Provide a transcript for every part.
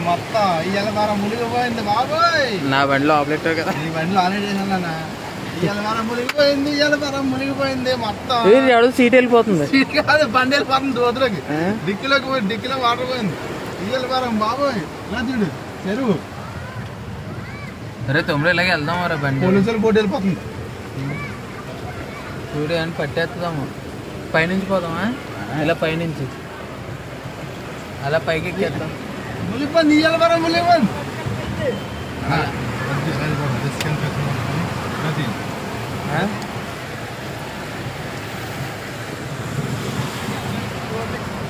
మొత్తం ఇవాళ వారం మునిగిపోయింది బాబోయ్. నా బండిలో ఆపరేటర్ కదా, నీ బండిలో ఆల్రెడీ చేసాను. ఇవాళ వారం మునిగిపోయింది, ఇవాళ వారం మునిగిపోయింది మొత్తం. సీట్ వెళ్ళిపోతుంది. సీట్ కాదు, బండి వెళ్ళిపోతుంది దోతులోకి. డిక్కీలోకి పోయి డిక్కీలో వాటర్ పోయింది. ఇవాళ వారం బాబోయ్. ఇలా చూడు చెరువు. అరే తొమ్మిది ఇలాగే వెళ్దాం రా బండి. పోలీసులు పోటీ వెళ్ళిపోతుంది. చూడు అని పట్టేస్తాము. పైనుంచి పోదామా? ఇలా పైనుంచి అలా పైకి ఎక్కేద్దాం. మునిగిపోయింది, ఇవాళ వారం మునిగిపోయింది.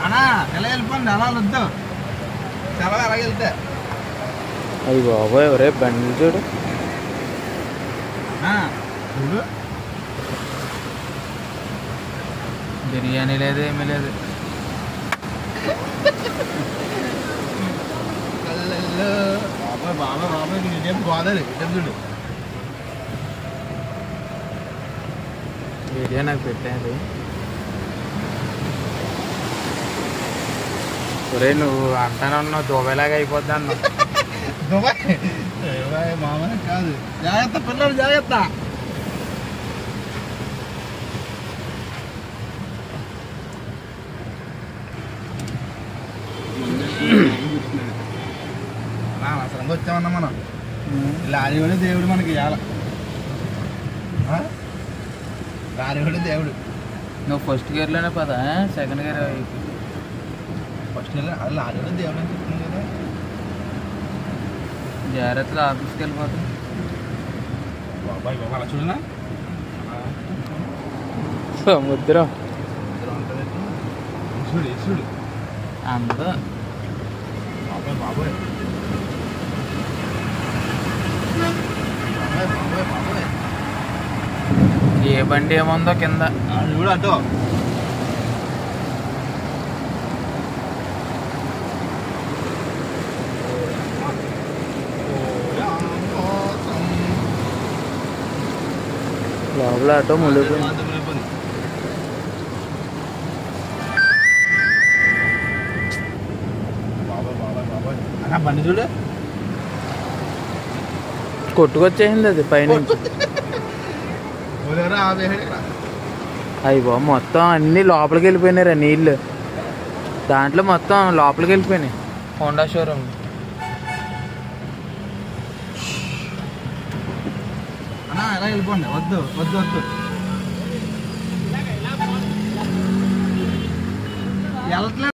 అన్నా ఎలా వెళ్ళిపోండి, అలా వద్దు. చాలా అలాగే వెళ్తే అయ్యి బాబోయ్. ఎవరే బండి చూడు చూడు. బిర్యానీ లేదు, ఏమీ లేదు. బాబాయ్ బాబాయ్ బాబాయ్ ఇదేం గోదావరి ఇదేం చూడు. వీడియో నాకు పెట్టాలి. ఒరే నువ్వు అంటానే ఉన్నావు దుబాయ్లాగా అయిపోద్ది అన్నావు. దుబాయ్ మామూలు కాదు. జాగ్రత్త పిల్లలు, జాగ్రత్త. అవసరంగా వచ్చామన్నా మనం. లారీవాడే దేవుడు మనకి ఇవాళ. లారీవాడే దేవుడు. నువ్వు ఫస్ట్ గేర్లోనే పదా, సెకండ్ గేర్ ఫస్ట్ అది లారీవాడే దేవుడు అని చెప్తుంది కదా. జాగ్రత్తగా ఆఫీస్కి వెళ్ళిపోతాం. బాబాయ్ బాబా అలా చూడనా, సముద్రం చూడు చూడు అంతా. బాబాయ్ బాబాయ్ బాబాయ్ బాబాయ్ బాబాయ్. ఏ బండి ఏముందో కింద చూడు అటో. లోపల ఆటో మునిగిపోయింది. బాబాయ్ బాబాయ్ బాబాయ్ అన్న బండి చూడు. కొట్టుకొచ్చేసింది అది పైనుంచి. అయ్యి బాబు మొత్తం అన్ని లోపలికి వెళ్ళిపోయినారా నీళ్ళు. దాంట్లో మొత్తం లోపలికి వెళ్ళిపోయినాయి. Honda showroom. అన్నా ఎలా వెళ్ళిపోండి, వద్దు వద్దు వద్దు. వెళ్ళట్లేదు.